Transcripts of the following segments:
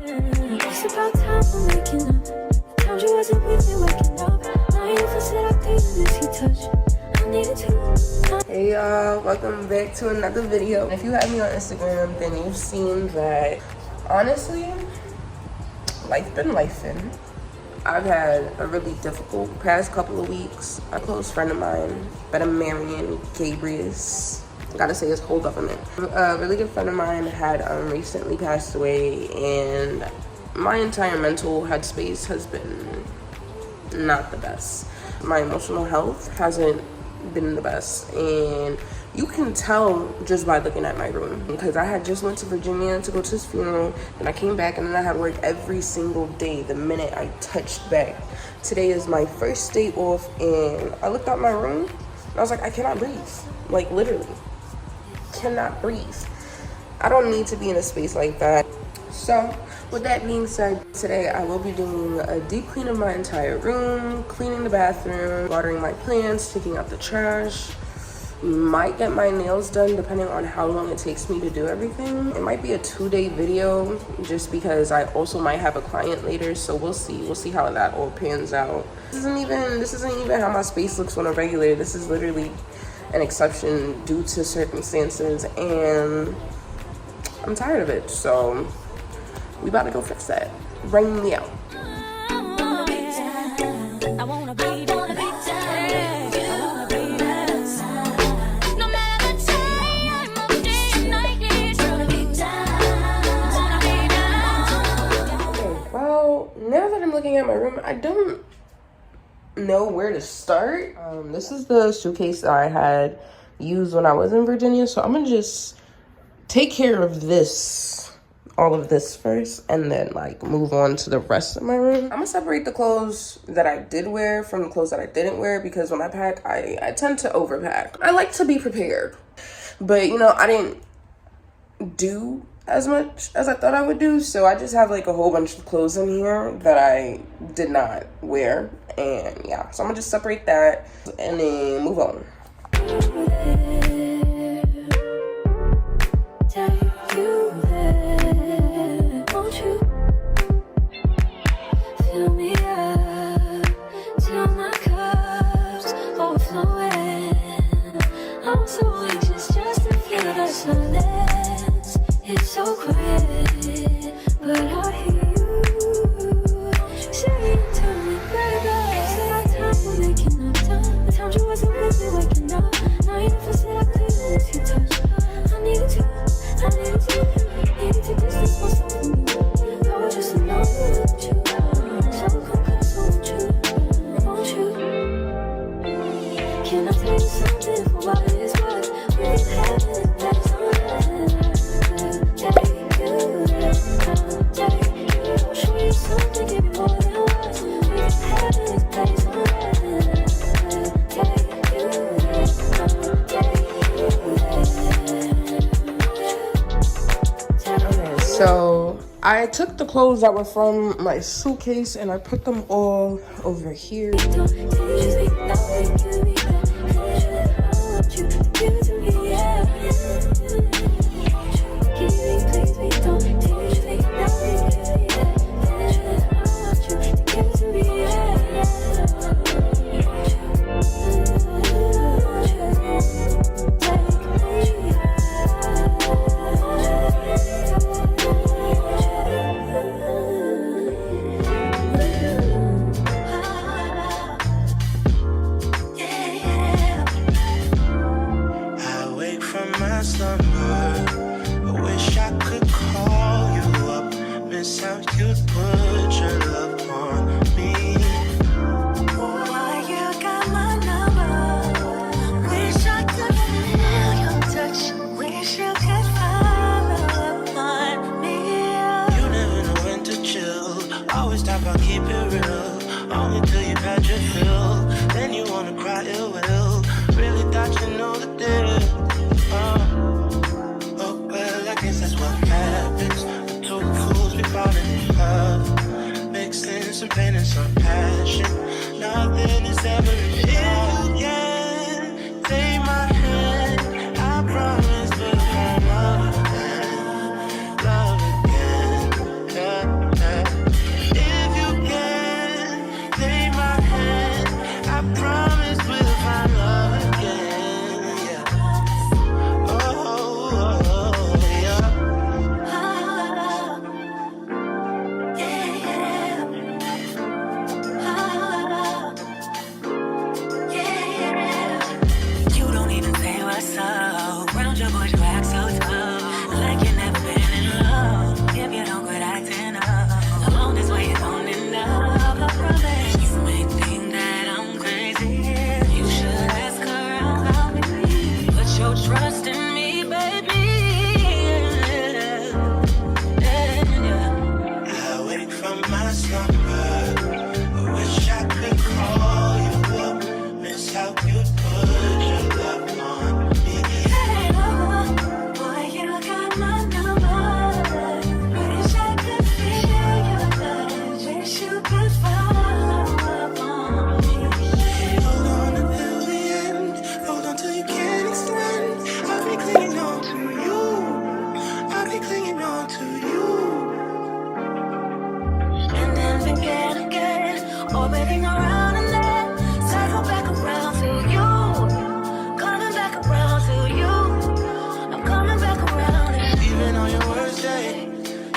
It's about time for waking up. The times you wasn't with me waking up. Now you feel said I couldn't miss your touch. I needed to. Hey y'all, welcome back to another video. If you have me on Instagram, then you've seen that honestly, life been lifing. I've had a really difficult past couple of weeks. A close friend of mine, but I'm marrying Gabrius. Gotta say his whole government. A really good friend of mine had recently passed away, and my entire mental headspace has been not the best. My emotional health hasn't been the best, and you can tell just by looking at my room, because I had just went to Virginia to go to his funeral, and I came back and then I had work every single day the minute I touched back. Today is my first day off, and I looked out my room and I was like, I cannot breathe. Like, literally cannot breathe. I don't need to be in a space like that. So with that being said, today I will be doing a deep clean of my entire room, cleaning the bathroom, watering my plants, taking out the trash. Might get my nails done depending on how long it takes me to do everything. It might be a 2-day video just because I also might have a client later, so we'll see how that all pans out. This isn't even how my space looks on a regular. This is literally an exception due to circumstances, and I'm tired of it, so we about to go fix that. Bring me out. Now that I'm looking at my room, I don't know where to start. This is the suitcase that I had used when I was in Virginia, so I'm gonna just take care of all of this first, and then like move on to the rest of my room. I'm gonna separate the clothes that I did wear from the clothes that I didn't wear, because when I pack, I tend to overpack. I like to be prepared, but you know, I didn't do as much as I thought I would do, so I just have like a whole bunch of clothes in here that I did not wear, and yeah, so I'm gonna just separate that and then move on. It's so quiet, but I hear you saying to me, baby, it's about time for making up time. The times you wasn't with me waking up. Now you never said I couldn't miss your touch. I needed to distance myself from you. I was just alone without you. So come close, won't you? Can I tell you something for what it is worth? We've had it, that's all right. So I took the clothes that were from my suitcase and I put them all over here. Nothing is ever enough. If you can take my hand, I promise to come love again, love again. Yeah. Circling around and then cycle back around to you. Coming back around to you. I'm coming back around. Even on your worst day,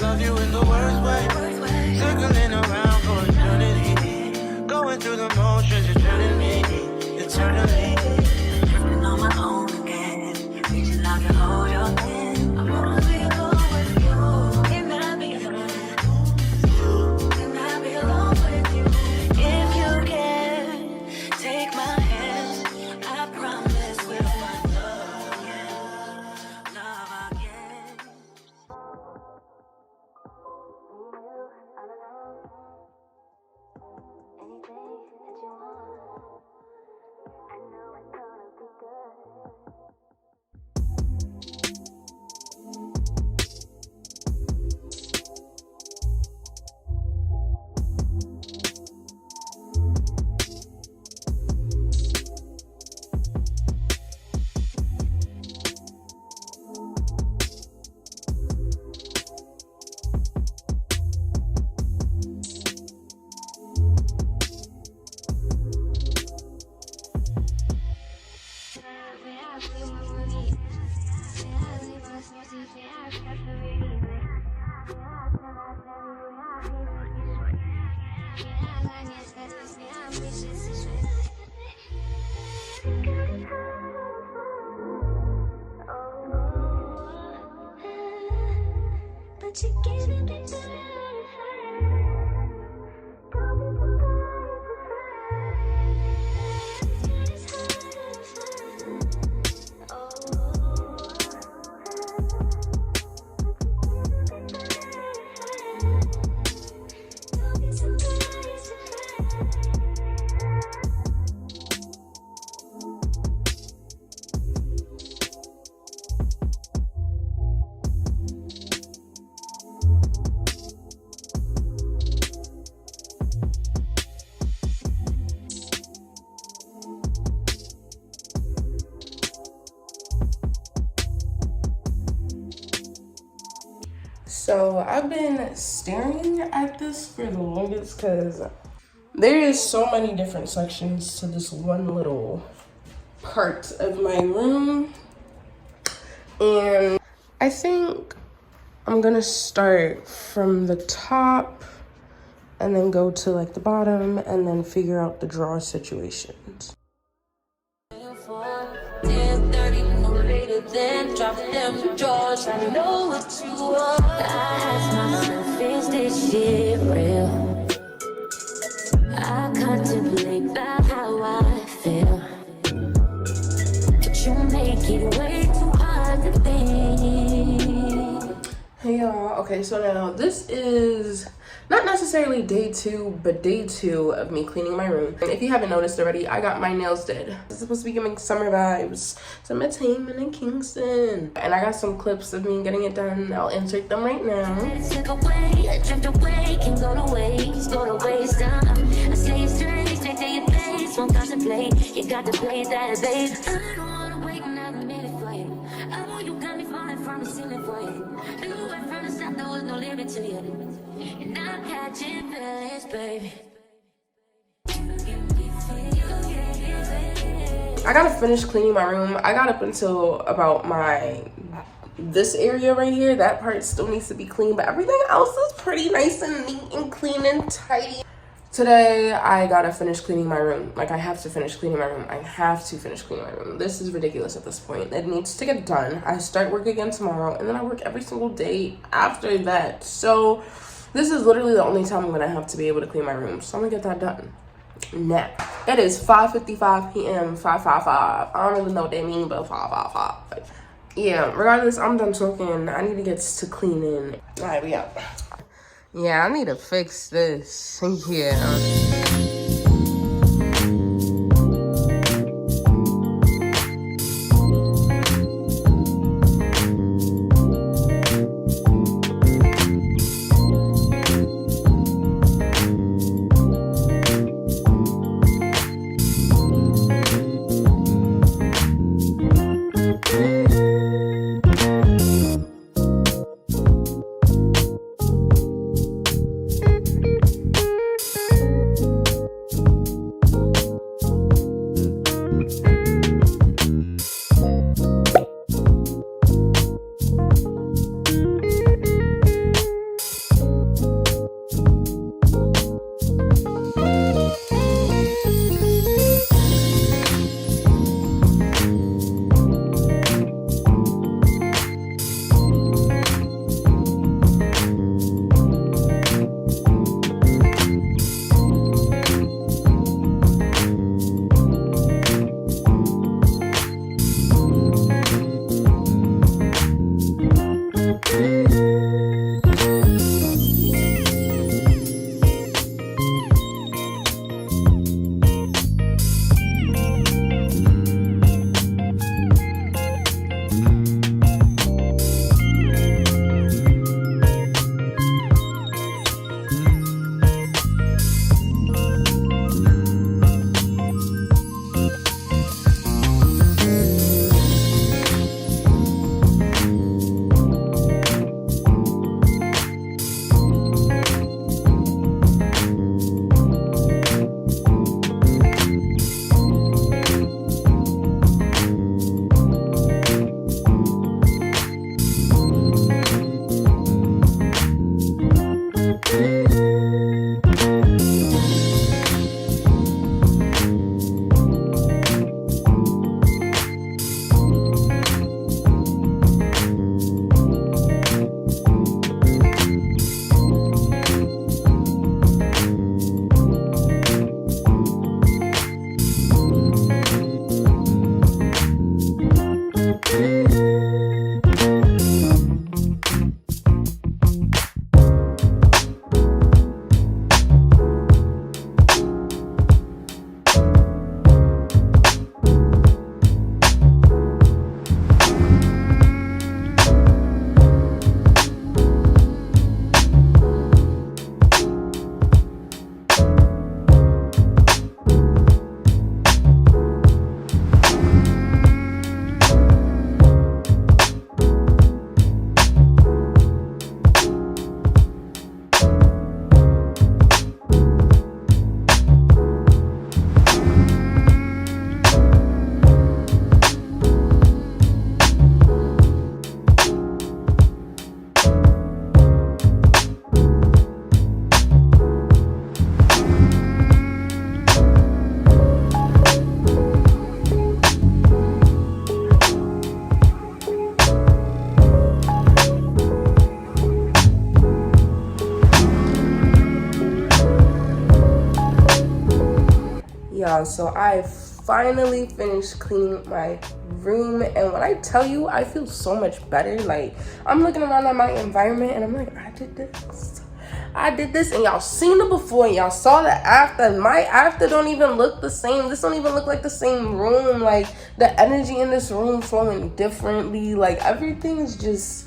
love you in the worst way. Circling around for eternity. Going through the motions, you're turning me eternally. Living on my own again. Reaching out to hold your hand. I wanna be alone with you. Can I be alone? Can I be alone with you? If you can, take my hand. I promise we'll find love again. Love again. Anything that you want, I know it's gonna be good. But you're giving me better. So I've been staring at this for the longest because there is so many different sections to this one little part of my room. And I think I'm gonna start from the top and then go to like the bottom and then figure out the drawer situations. 10:30, no later than drop them drawers. I know what you want. I ask myself, is this shit real? I contemplate about how I feel, but you make it way too hard to think. Hey y'all, okay, so now this is not necessarily day 2, but day 2 of me cleaning my room. And if you haven't noticed already, I got my nails did. It's supposed to be giving summer vibes, some entertainment in Kingston. And I got some clips of me getting it done. I'll insert them right now. Slip away, drift away, can go to waste, go to waste. I say it straight to your face, won't contemplate. You got to play that, babe. I don't wanna wait another minute for you. I know you got me falling from the ceiling for you. Knew right from the start there was no limit to you. And I'm catching feelings, baby. I gotta finish cleaning my room. I got up until about this area right here. That part still needs to be clean, but everything else is pretty nice and neat and clean and tidy. Today, I gotta finish cleaning my room. Like, I have to finish cleaning my room. I have to finish cleaning my room. This is ridiculous at this point. It needs to get done. I start work again tomorrow, and then I work every single day after that. So, this is literally the only time I'm gonna have to be able to clean my room. So, I'm gonna get that done. Now, it is 5:55 p.m., 5:55. I don't even know what they mean, but 5:55. Yeah, regardless, I'm done talking. I need to get to cleaning. All right, we out. Yeah, I need to fix this. Yeah. Y'all, so I finally finished cleaning my room, and when I tell you, I feel so much better. Like, I'm looking around at my environment and I'm like, I did this, and y'all seen it before, and y'all saw the after. My after don't even look the same. This don't even look like the same room. Like, the energy in this room flowing differently. Like, everything is just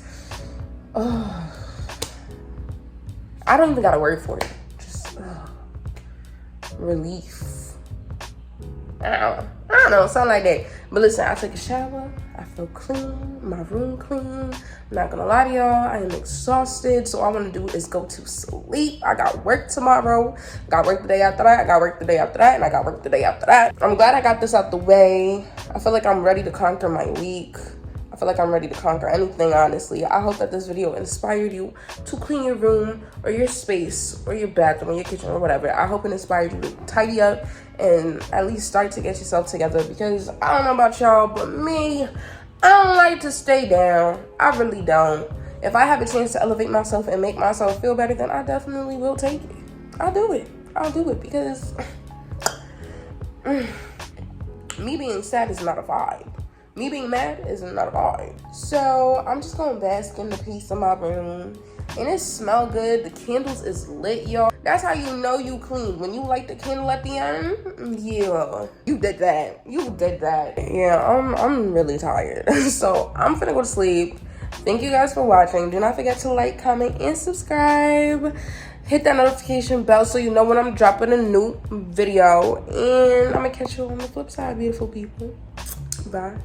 I don't even got a word for it. Just relief. I don't know, something like that. But listen, I took a shower. I feel clean. My room clean. I'm not gonna lie to y'all. I am exhausted. So all I want to do is go to sleep. I got work tomorrow. Got work the day after that. I got work the day after that. And I got work the day after that. I'm glad I got this out the way. I feel like I'm ready to conquer my week. I feel like I'm ready to conquer anything, honestly. I hope that this video inspired you to clean your room or your space or your bathroom or your kitchen or whatever. I hope it inspired you to tidy up and at least start to get yourself together, because I don't know about y'all, but me, I don't like to stay down. I really don't. If I have a chance to elevate myself and make myself feel better, then I definitely will take it. I'll do it because me being sad is not a vibe. Me being mad is not a vibe. So I'm just gonna bask in the peace of my room. And it smell good. The candles is lit, y'all. That's how you know you clean. When you light the candle at the end, yeah, you did that. Yeah, I'm really tired. So I'm finna go to sleep. Thank you guys for watching. Do not forget to like, comment, and subscribe. Hit that notification bell so you know when I'm dropping a new video. And I'm gonna catch you on the flip side, beautiful people. Bye.